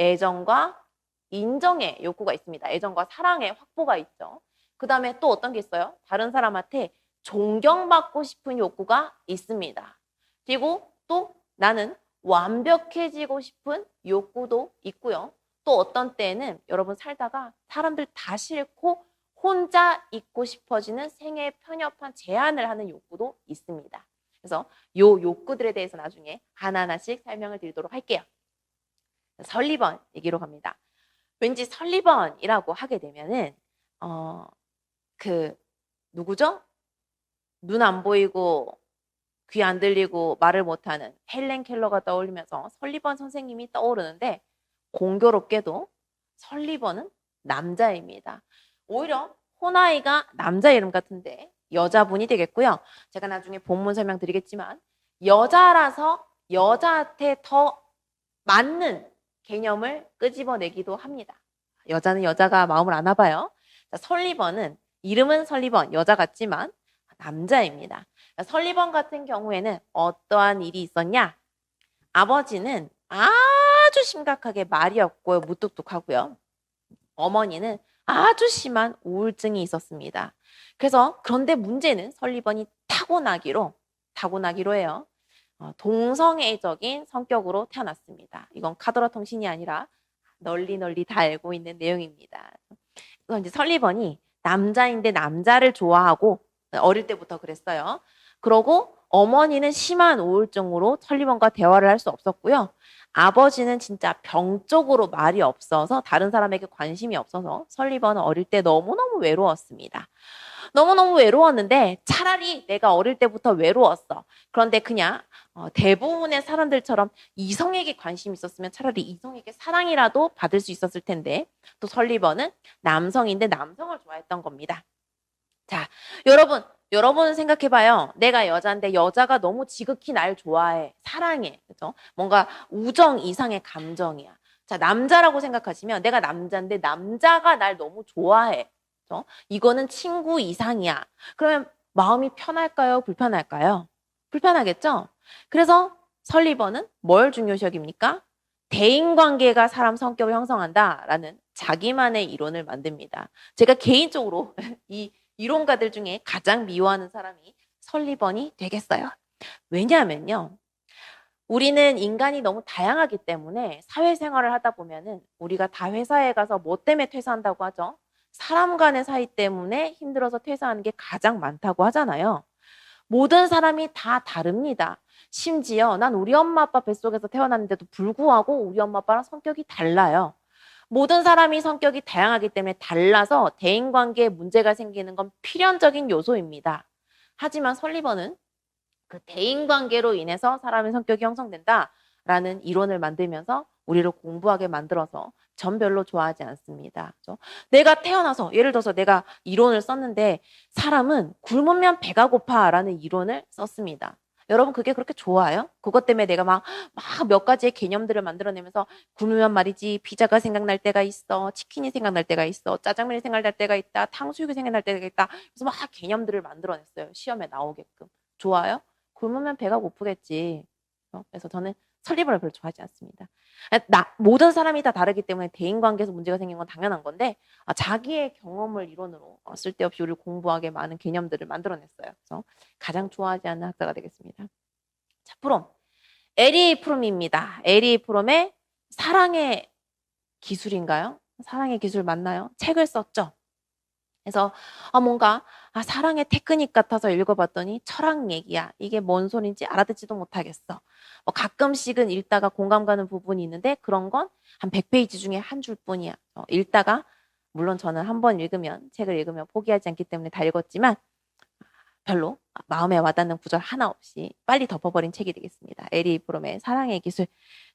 애정과 인정의 욕구가 있습니다. 애정과 사랑의 확보가 있죠. 그 다음에 또 어떤 게 있어요? 다른 사람한테 존경받고 싶은 욕구가 있습니다. 그리고 또 나는 완벽해지고 싶은 욕구도 있고요. 또 어떤 때에는 여러분 살다가 사람들 다 싫고 혼자 있고 싶어지는 생애 편협한 제한을 하는 욕구도 있습니다. 그래서 이 욕구들에 대해서 나중에 하나하나씩 설명을 드리도록 할게요. 설리번 얘기로 갑니다. 왠지 설리번이라고 하게 되면은 누구죠? 눈 안 보이고 귀 안 들리고 말을 못하는 헬렌 켈러가 떠올리면서 설리번 선생님이 떠오르는데 공교롭게도 설리번은 남자입니다. 오히려 호나이가 남자 이름 같은데 여자분이 되겠고요. 제가 나중에 본문 설명 드리겠지만 여자라서 여자한테 더 맞는 개념을 끄집어내기도 합니다. 여자는 여자가 마음을 아나 봐요. 자, 설리번은 이름은 설리번, 여자 같지만 남자입니다. 설리번 같은 경우에는 어떠한 일이 있었냐? 아버지는 아주 심각하게 말이 없고 무뚝뚝하고요. 어머니는 아주 심한 우울증이 있었습니다. 그래서 그런데 문제는 설리번이 타고나기로 해요. 동성애적인 성격으로 태어났습니다. 이건 카더라 통신이 아니라 널리 다 알고 있는 내용입니다. 그래서 이제 설리번이 남자인데 남자를 좋아하고 어릴 때부터 그랬어요. 그러고 어머니는 심한 우울증으로 설리번과 대화를 할 수 없었고요. 아버지는 진짜 병적으로 말이 없어서 다른 사람에게 관심이 없어서 설리번은 어릴 때 너무너무 외로웠습니다. 너무너무 외로웠는데 차라리 내가 어릴 때부터 외로웠어. 그런데 그냥 대부분의 사람들처럼 이성에게 관심이 있었으면 차라리 이성에게 사랑이라도 받을 수 있었을 텐데 또 설리번은 남성인데 남성을 좋아했던 겁니다. 자, 여러분 생각해봐요. 내가 여자인데 여자가 너무 지극히 날 좋아해. 사랑해. 그죠? 뭔가 우정 이상의 감정이야. 자, 남자라고 생각하시면 내가 남자인데 남자가 날 너무 좋아해. 그죠? 이거는 친구 이상이야. 그러면 마음이 편할까요? 불편할까요? 불편하겠죠? 그래서 설리번은 뭘 중요시 여깁니까? 대인관계가 사람 성격을 형성한다라는 자기만의 이론을 만듭니다. 제가 개인적으로 이 이론가들 중에 가장 미워하는 사람이 설리번이 되겠어요. 왜냐하면요. 우리는 인간이 너무 다양하기 때문에 사회생활을 하다 보면은 우리가 다 회사에 가서 뭐 때문에 퇴사한다고 하죠? 사람 간의 사이 때문에 힘들어서 퇴사하는 게 가장 많다고 하잖아요. 모든 사람이 다 다릅니다. 심지어 난 우리 엄마 아빠 뱃속에서 태어났는데도 불구하고 우리 엄마 아빠랑 성격이 달라요. 모든 사람이 성격이 다양하기 때문에 달라서 대인관계에 문제가 생기는 건 필연적인 요소입니다. 하지만 설리번은 그 대인관계로 인해서 사람의 성격이 형성된다라는 이론을 만들면서 우리를 공부하게 만들어서 전 별로 좋아하지 않습니다. 그렇죠? 내가 태어나서 예를 들어서 내가 이론을 썼는데 사람은 굶으면 배가 고파라는 이론을 썼습니다. 여러분 그게 그렇게 좋아요? 그것 때문에 내가 막 몇 가지의 개념들을 만들어내면서 굶으면 말이지 피자가 생각날 때가 있어, 치킨이 생각날 때가 있어, 짜장면이 생각날 때가 있다, 탕수육이 생각날 때가 있다. 그래서 막 개념들을 만들어냈어요. 시험에 나오게끔. 좋아요? 굶으면 배가 고프겠지. 그래서 저는 설리번을 별로 좋아하지 않습니다. 모든 사람이 다 다르기 때문에 대인관계에서 문제가 생긴 건 당연한 건데 자기의 경험을 이론으로 쓸데없이 우리를 공부하게 많은 개념들을 만들어냈어요. 그래서 가장 좋아하지 않는 학자가 되겠습니다. 자, 프롬. 에리 프롬입니다. 에리 프롬의 사랑의 기술인가요? 사랑의 기술 맞나요? 책을 썼죠. 그래서 뭔가 사랑의 테크닉 같아서 읽어봤더니 철학 얘기야. 이게 뭔 소린지 알아듣지도 못하겠어. 가끔씩은 읽다가 공감 가는 부분이 있는데 그런 건 한 100페이지 중에 한 줄뿐이야. 읽다가 물론 저는 한 번 읽으면 책을 읽으면 포기하지 않기 때문에 다 읽었지만 별로 마음에 와닿는 구절 하나 없이 빨리 덮어버린 책이 되겠습니다. 에리 브롬의 사랑의 기술.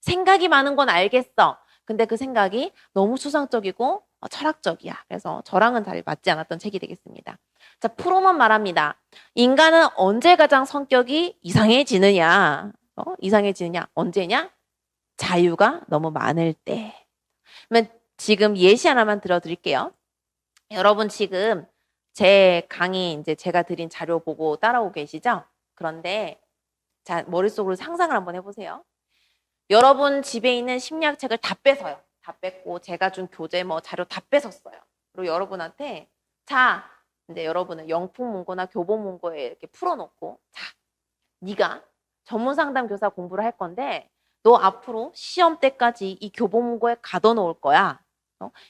생각이 많은 건 알겠어. 근데 그 생각이 너무 수상적이고 철학적이야. 그래서 저랑은 잘 맞지 않았던 책이 되겠습니다. 자, 프롬은 말합니다. 인간은 언제 가장 성격이 이상해지느냐? 이상해지느냐? 언제냐? 자유가 너무 많을 때. 그러면 지금 예시 하나만 들어드릴게요. 여러분 지금 제 강의 이제 제가 드린 자료 보고 따라오고 계시죠? 그런데 자, 머릿속으로 상상을 한번 해보세요. 여러분 집에 있는 심리학책을 다 뺏어요. 다 뺏고 제가 준 교재 자료 다 뺏었어요. 그리고 여러분한테 자, 이제 여러분은 영풍문고나 교보문고에 이렇게 풀어놓고 자, 네가 전문상담 교사 공부를 할 건데 너 앞으로 시험 때까지 이 교보문고에 가둬놓을 거야.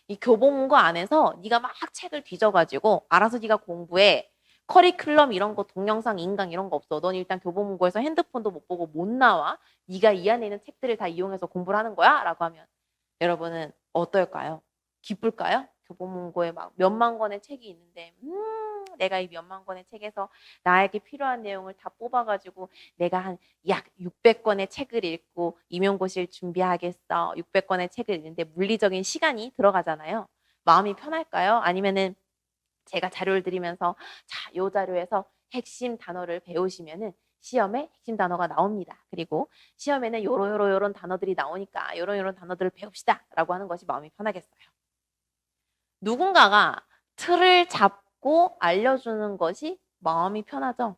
이 교보문고 안에서 네가 막 책을 뒤져가지고 알아서 네가 공부해. 커리큘럼 이런 거 동영상 인강 이런 거 없어. 넌 일단 교보문고에서 핸드폰도 못 보고 못 나와. 네가 이 안에 있는 책들을 다 이용해서 공부를 하는 거야? 라고 하면 여러분은 어떨까요? 기쁠까요? 교보문고에 막 몇만 권의 책이 있는데 내가 이 몇만 권의 책에서 나에게 필요한 내용을 다 뽑아가지고 내가 한 약 600권의 책을 읽고 임용고시를 준비하겠어. 600권의 책을 읽는데 물리적인 시간이 들어가잖아요. 마음이 편할까요? 아니면은 제가 자료를 드리면서 자, 요 자료에서 핵심 단어를 배우시면은 시험에 핵심 단어가 나옵니다. 그리고 시험에는 요런 단어들이 나오니까 요런 단어들을 배웁시다 라고 하는 것이 마음이 편하겠어요. 누군가가 틀을 잡고 알려주는 것이 마음이 편하죠.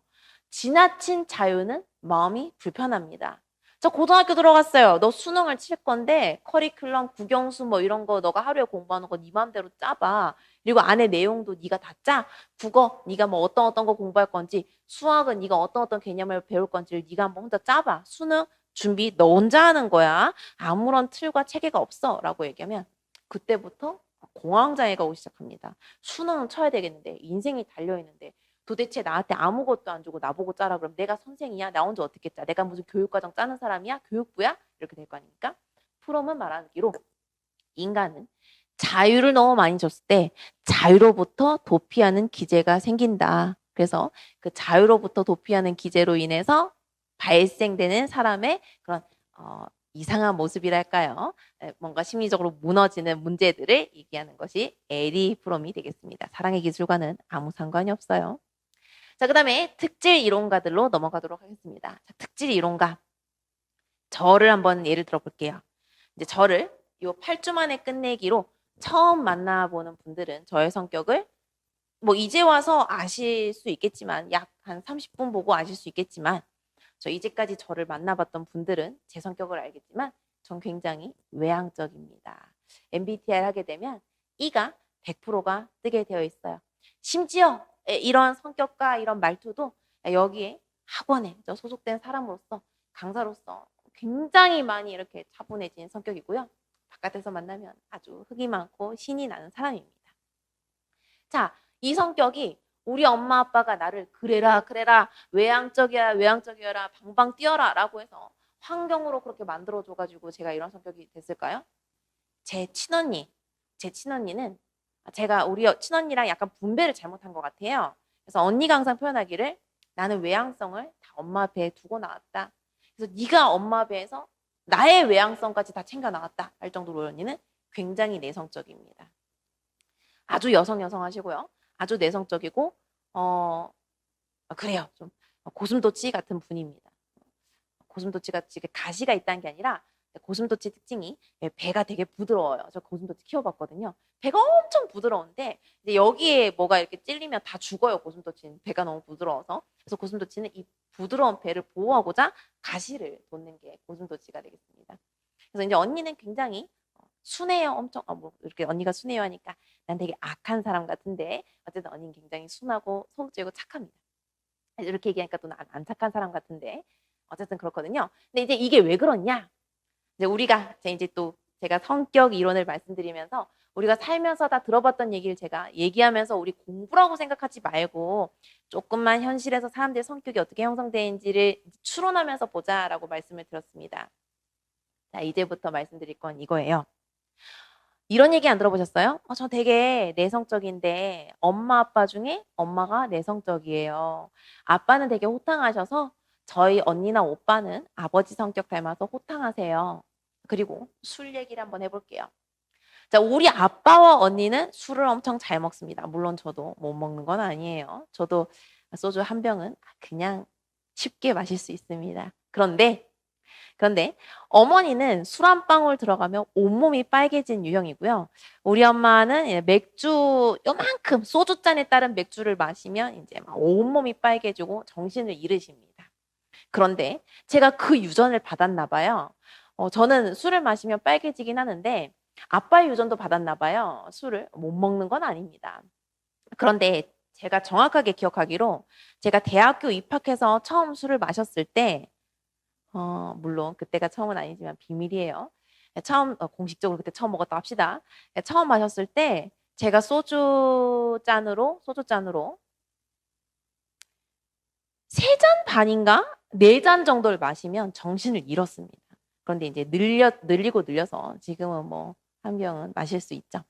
지나친 자유는 마음이 불편합니다. 저 고등학교 들어갔어요. 너 수능을 칠 건데 커리큘럼, 국영수 뭐 이런 거 너가 하루에 공부하는 거 네 마음대로 짜봐. 그리고 안에 내용도 네가 다 짜. 국어 네가 뭐 어떤 거 공부할 건지, 수학은 네가 어떤 개념을 배울 건지를 네가 한번 혼자 짜봐. 수능 준비 너 혼자 하는 거야. 아무런 틀과 체계가 없어 라고 얘기하면 그때부터 공황장애가 오기 시작합니다. 수능은 쳐야 되겠는데 인생이 달려있는데 도대체 나한테 아무것도 안 주고 나보고 짜라 그럼 내가 선생이야? 나 혼자 어떻게 짜? 내가 무슨 교육과정 짜는 사람이야? 교육부야? 이렇게 될 거 아닙니까? 프롬은 말하기로 인간은 자유를 너무 많이 줬을 때 자유로부터 도피하는 기제가 생긴다. 그래서 그 자유로부터 도피하는 기제로 인해서 발생되는 사람의 그런 이상한 모습이랄까요? 뭔가 심리적으로 무너지는 문제들을 얘기하는 것이 에리 프롬이 되겠습니다. 사랑의 기술과는 아무 상관이 없어요. 자, 그 다음에 특질 이론가들로 넘어가도록 하겠습니다. 자, 특질 이론가. 저를 한번 예를 들어 볼게요. 이제 저를 요 8주 만에 끝내기로 처음 만나보는 분들은 저의 성격을 뭐 이제 와서 아실 수 있겠지만 약 한 30분 보고 아실 수 있겠지만 저 이제까지 저를 만나봤던 분들은 제 성격을 알겠지만 전 굉장히 외향적입니다. MBTI 하게 되면 E가 100%가 뜨게 되어 있어요. 심지어 이런 성격과 이런 말투도 여기에 학원에 저 소속된 사람으로서 강사로서 굉장히 많이 이렇게 차분해진 성격이고요. 바깥에서 만나면 아주 흙이 많고 신이 나는 사람입니다. 자, 이 성격이 우리 엄마 아빠가 나를 그래라 외향적이어라 방방 뛰어라 라고 해서 환경으로 그렇게 만들어줘가지고 제가 이런 성격이 됐을까요? 제 친언니는 제가 우리 친언니랑 약간 분배를 잘못한 것 같아요. 그래서 언니가 항상 표현하기를 나는 외향성을 다 엄마 배에 두고 나왔다. 그래서 네가 엄마 배에서 나의 외향성까지 다 챙겨 나왔다 할 정도로 우리 언니는 굉장히 내성적입니다. 아주 여성하시고요. 아주 내성적이고 그래요. 좀 고슴도치 같은 분입니다. 고슴도치같이 가시가 있다는 게 아니라 고슴도치 특징이 배가 되게 부드러워요. 저 고슴도치 키워봤거든요. 배가 엄청 부드러운데 이제 여기에 뭐가 이렇게 찔리면 다 죽어요. 고슴도치는 배가 너무 부드러워서. 그래서 고슴도치는 이 부드러운 배를 보호하고자 가시를 돋는 게 고슴도치가 되겠습니다. 그래서 이제 언니는 굉장히 순해요. 엄청 뭐 이렇게 언니가 순해요 하니까 난 되게 악한 사람 같은데 어쨌든 언니는 굉장히 순하고 소극적이고 착합니다. 이렇게 얘기하니까 또 안 착한 사람 같은데 어쨌든 그렇거든요. 근데 이제 이게 왜 그러냐? 이제 우리가 이제 또 제가 성격 이론을 말씀드리면서 우리가 살면서 다 들어봤던 얘기를 제가 얘기하면서 우리 공부라고 생각하지 말고 조금만 현실에서 사람들의 성격이 어떻게 형성되는지를 추론하면서 보자라고 말씀을 드렸습니다. 자, 이제부터 말씀드릴 건 이거예요. 이런 얘기 안 들어보셨어요? 저 되게 내성적인데 엄마 아빠 중에 엄마가 내성적이에요. 아빠는 되게 호탕하셔서 저희 언니나 오빠는 아버지 성격 닮아서 호탕하세요. 그리고 술 얘기를 한번 해볼게요. 자, 우리 아빠와 언니는 술을 엄청 잘 먹습니다. 물론 저도 못 먹는 건 아니에요. 저도 소주 한 병은 그냥 쉽게 마실 수 있습니다. 그런데 어머니는 술 한 방울 들어가면 온몸이 빨개진 유형이고요. 우리 엄마는 맥주 요만큼 소주잔에 따른 맥주를 마시면 이제 막 온몸이 빨개지고 정신을 잃으십니다. 그런데 제가 그 유전을 받았나 봐요. 저는 술을 마시면 빨개지긴 하는데 아빠의 유전도 받았나 봐요. 술을 못 먹는 건 아닙니다. 그런데 제가 정확하게 기억하기로 제가 대학교 입학해서 처음 술을 마셨을 때 물론 그때가 처음은 아니지만 비밀이에요. 처음 공식적으로 그때 처음 먹었다 합시다. 처음 마셨을 때 제가 소주잔으로 3잔 반인가 4잔 정도를 마시면 정신을 잃었습니다. 그런데 이제 늘려서 지금은 뭐 한 병은 마실 수 있죠.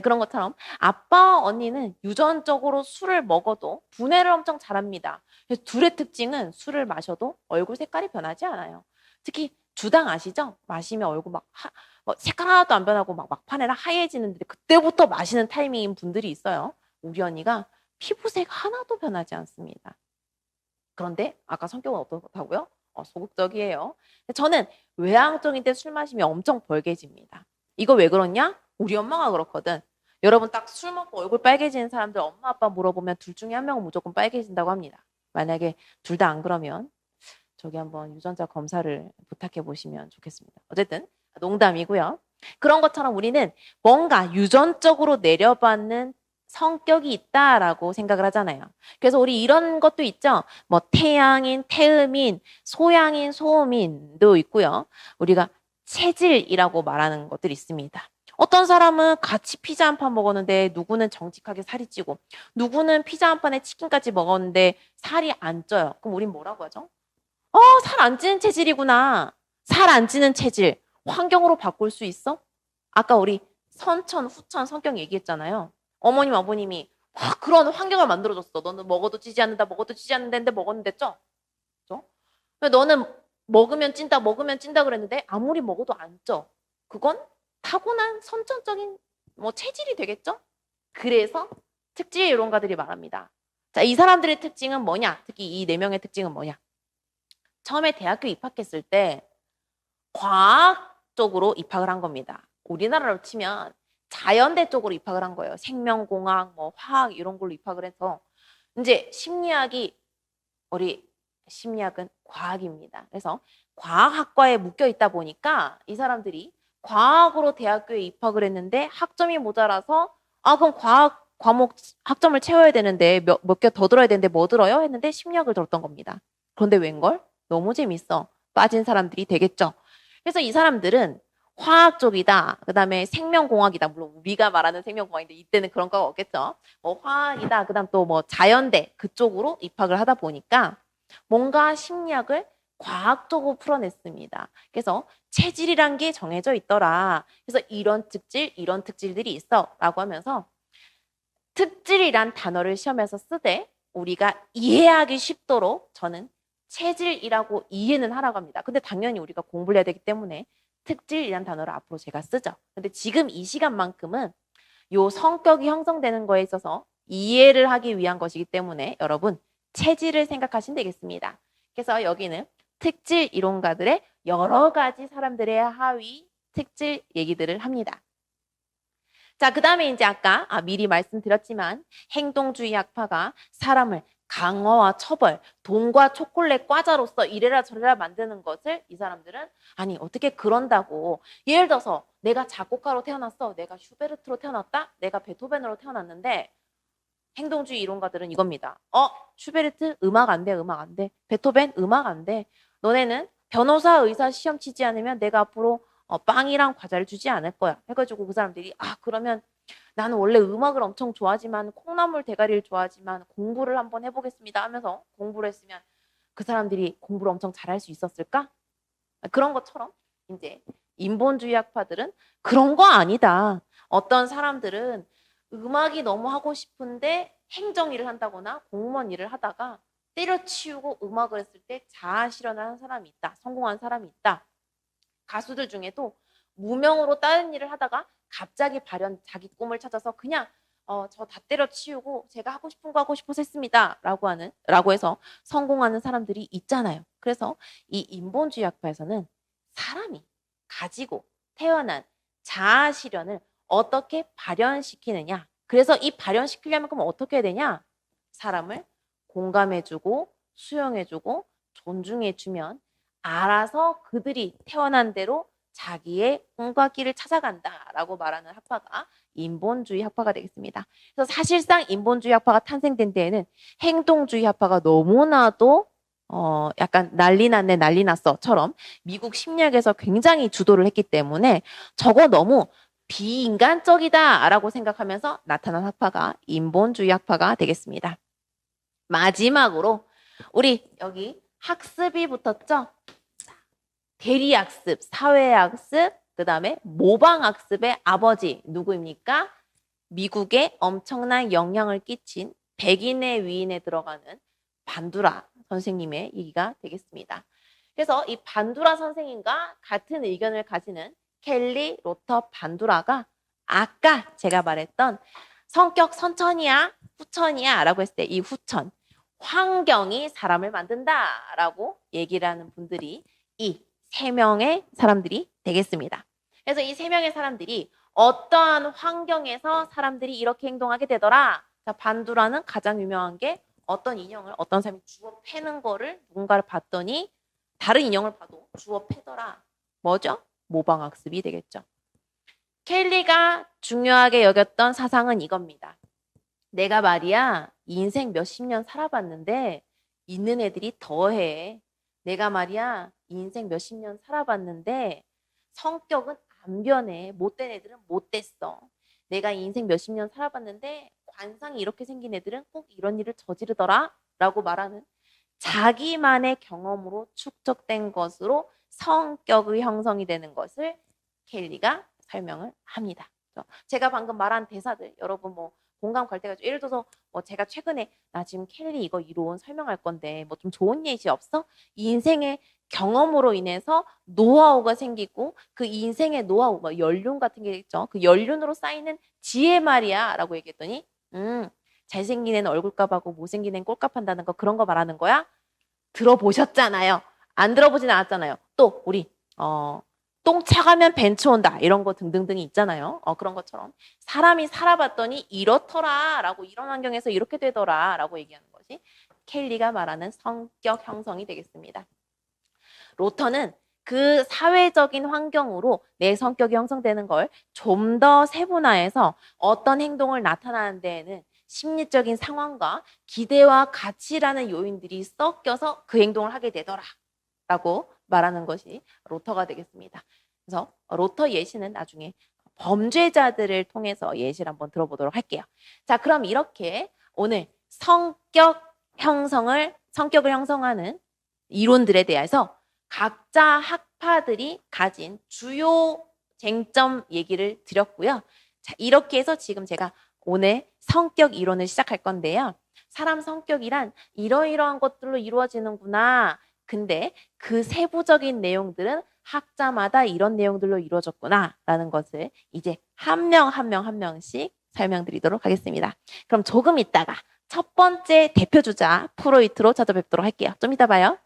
그런 것처럼 아빠 언니는 유전적으로 술을 먹어도 분해를 엄청 잘합니다. 둘의 특징은 술을 마셔도 얼굴 색깔이 변하지 않아요. 특히 주당 아시죠? 마시면 얼굴 색깔 하나도 안 변하고 막판에라 하얘지는데 그때부터 마시는 타이밍인 분들이 있어요. 우리 언니가 피부색 하나도 변하지 않습니다. 그런데 아까 성격은 어떻다고요? 소극적이에요. 저는 외향적인데 술 마시면 엄청 벌개집니다. 이거 왜 그러냐? 우리 엄마가 그렇거든. 여러분 딱 술 먹고 얼굴 빨개지는 사람들 엄마 아빠 물어보면 둘 중에 한 명은 무조건 빨개진다고 합니다. 만약에 둘 다 안 그러면 저기 한번 유전자 검사를 부탁해 보시면 좋겠습니다. 어쨌든 농담이고요. 그런 것처럼 우리는 뭔가 유전적으로 내려받는 성격이 있다라고 생각을 하잖아요. 그래서 우리 이런 것도 있죠. 뭐 태양인, 태음인, 소양인, 소음인도 있고요. 우리가 체질이라고 말하는 것들이 있습니다. 어떤 사람은 같이 피자 한 판 먹었는데 누구는 정직하게 살이 찌고 누구는 피자 한 판에 치킨까지 먹었는데 살이 안 쪄요. 그럼 우린 뭐라고 하죠? 살 안 찌는 체질이구나. 살 안 찌는 체질. 환경으로 바꿀 수 있어? 아까 우리 선천, 후천 성격 얘기했잖아요. 어머님, 아버님이 그런 환경을 만들어줬어. 너는 먹어도 찌지 않는다, 먹어도 찌지 않는다는데 먹었는데 쪄. 그죠? 너는 먹으면 찐다 그랬는데 아무리 먹어도 안 쪄. 그건 타고난 선천적인 체질이 되겠죠? 그래서 특질 이론가들이 말합니다. 자, 이 사람들의 특징은 뭐냐? 특히 이 네 명의 특징은 뭐냐? 처음에 대학교 입학했을 때 과학 쪽으로 입학을 한 겁니다. 우리나라로 치면 자연대 쪽으로 입학을 한 거예요. 생명공학, 화학 이런 걸로 입학을 해서 이제 심리학은 과학입니다. 그래서 과학학과에 묶여 있다 보니까 이 사람들이 과학으로 대학교에 입학을 했는데 학점이 모자라서 그럼 과학 과목 학점을 채워야 되는데 몇 개 더 들어야 되는데 뭐 들어요? 했는데 심리학을 들었던 겁니다. 그런데 웬걸? 너무 재밌어. 빠진 사람들이 되겠죠. 그래서 이 사람들은 화학 쪽이다. 그 다음에 생명공학이다. 물론 우리가 말하는 생명공학인데 이때는 그런 거 없겠죠. 화학이다. 그 다음 또 자연대 그쪽으로 입학을 하다 보니까 뭔가 심리학을 과학적으로 풀어냈습니다. 그래서 체질이란 게 정해져 있더라. 그래서 이런 특질들이 있어. 라고 하면서 특질이란 단어를 시험에서 쓰되 우리가 이해하기 쉽도록 저는 체질이라고 이해는 하라고 합니다. 근데 당연히 우리가 공부를 해야 되기 때문에 특질이란 단어를 앞으로 제가 쓰죠. 근데 지금 이 시간만큼은 요 성격이 형성되는 거에 있어서 이해를 하기 위한 것이기 때문에 여러분 체질을 생각하시면 되겠습니다. 그래서 여기는 특질 이론가들의 여러 가지 사람들의 하위 특질 얘기들을 합니다. 자, 그 다음에 이제 아까 미리 말씀드렸지만 행동주의 학파가 사람을 강화와 처벌, 돈과 초콜릿 과자로서 이래라 저래라 만드는 것을 이 사람들은 아니 어떻게 그런다고. 예를 들어서 내가 작곡가로 태어났어. 내가 슈베르트로 태어났다. 내가 베토벤으로 태어났는데 행동주의 이론가들은 이겁니다. 슈베르트 음악 안 돼. 음악 안 돼. 베토벤 음악 안 돼. 너네는 변호사, 의사 시험 치지 않으면 내가 앞으로 빵이랑 과자를 주지 않을 거야. 해가지고 그 사람들이 그러면 나는 원래 음악을 엄청 좋아하지만 콩나물 대가리를 좋아하지만 공부를 한번 해보겠습니다 하면서 공부를 했으면 그 사람들이 공부를 엄청 잘할 수 있었을까? 그런 것처럼 이제 인본주의 학파들은 그런 거 아니다. 어떤 사람들은 음악이 너무 하고 싶은데 행정 일을 한다거나 공무원 일을 하다가 때려치우고 음악을 했을 때 자아 실현을 한 사람이 있다. 성공한 사람이 있다. 가수들 중에도 무명으로 다른 일을 하다가 갑자기 자기 꿈을 찾아서 그냥 저 다 때려치우고 제가 하고 싶은 거 하고 싶어서 했습니다. 라고 해서 성공하는 사람들이 있잖아요. 그래서 이 인본주의 학파에서는 사람이 가지고 태어난 자아 실현을 어떻게 발현시키느냐. 그래서 이 발현시키려면 그럼 어떻게 해야 되냐? 사람을 공감해주고 수용해주고 존중해주면 알아서 그들이 태어난 대로 자기의 꿈과 길을 찾아간다라고 말하는 학파가 인본주의 학파가 되겠습니다. 그래서 사실상 인본주의 학파가 탄생된 데에는 행동주의 학파가 너무나도 약간 난리 났네 난리 났어처럼 미국 심리학에서 굉장히 주도를 했기 때문에 저거 너무 비인간적이다라고 생각하면서 나타난 학파가 인본주의 학파가 되겠습니다. 마지막으로 우리 여기 학습이 붙었죠? 대리학습, 사회학습, 그 다음에 모방학습의 아버지 누구입니까? 미국에 엄청난 영향을 끼친 백인의 위인에 들어가는 반두라 선생님의 얘기가 되겠습니다. 그래서 이 반두라 선생님과 같은 의견을 가지는 켈리 로터 반두라가 아까 제가 말했던 성격 선천이야 후천이야 라고 했을 때 이 후천 환경이 사람을 만든다라고 얘기를 하는 분들이 이 세 명의 사람들이 되겠습니다. 그래서 이 세 명의 사람들이 어떠한 환경에서 사람들이 이렇게 행동하게 되더라. 자, 반두라는 가장 유명한 게 어떤 인형을 어떤 사람이 주워 패는 거를 누군가를 봤더니 다른 인형을 봐도 주워 패더라. 뭐죠? 모방학습이 되겠죠. 켈리가 중요하게 여겼던 사상은 이겁니다. 내가 말이야 인생 몇십 년 살아봤는데 있는 애들이 더해. 내가 말이야 인생 몇십 년 살아봤는데 성격은 안 변해. 못된 애들은 못됐어. 내가 인생 몇십 년 살아봤는데 관상이 이렇게 생긴 애들은 꼭 이런 일을 저지르더라 라고 말하는 자기만의 경험으로 축적된 것으로 성격의 형성이 되는 것을 켈리가 설명을 합니다. 제가 방금 말한 대사들 여러분 뭐 공감 갈 때가 예를 들어서 제가 최근에 나 지금 켈리 이거 이론 설명할 건데 뭐 좀 좋은 예시 없어? 인생의 경험으로 인해서 노하우가 생기고 그 인생의 노하우, 뭐 연륜 같은 게 있죠. 그 연륜으로 쌓이는 지혜 말이야 라고 얘기했더니 잘생긴 애는 얼굴값 하고 못생긴 애는 꼴값 한다는 거 그런 거 말하는 거야? 들어보셨잖아요. 안 들어보진 않았잖아요. 또 우리 똥 차가면 벤츠 온다 이런 거 등등등이 있잖아요. 그런 것처럼 사람이 살아봤더니 이렇더라 라고 이런 환경에서 이렇게 되더라 라고 얘기하는 것이 켈리가 말하는 성격 형성이 되겠습니다. 로터는 그 사회적인 환경으로 내 성격이 형성되는 걸 좀 더 세분화해서 어떤 행동을 나타나는 데에는 심리적인 상황과 기대와 가치라는 요인들이 섞여서 그 행동을 하게 되더라 라고 말하는 것이 로터가 되겠습니다. 그래서 로터 예시는 나중에 범죄자들을 통해서 예시를 한번 들어보도록 할게요. 자, 그럼 이렇게 오늘 성격을 형성하는 이론들에 대해서 각자 학파들이 가진 주요 쟁점 얘기를 드렸고요. 자, 이렇게 해서 지금 제가 오늘 성격 이론을 시작할 건데요. 사람 성격이란 이러이러한 것들로 이루어지는구나. 근데 그 세부적인 내용들은 학자마다 이런 내용들로 이루어졌구나 라는 것을 이제 한 명씩 설명드리도록 하겠습니다. 그럼 조금 있다가 첫 번째 대표 주자 프로이트로 찾아뵙도록 할게요. 좀 이따 봐요.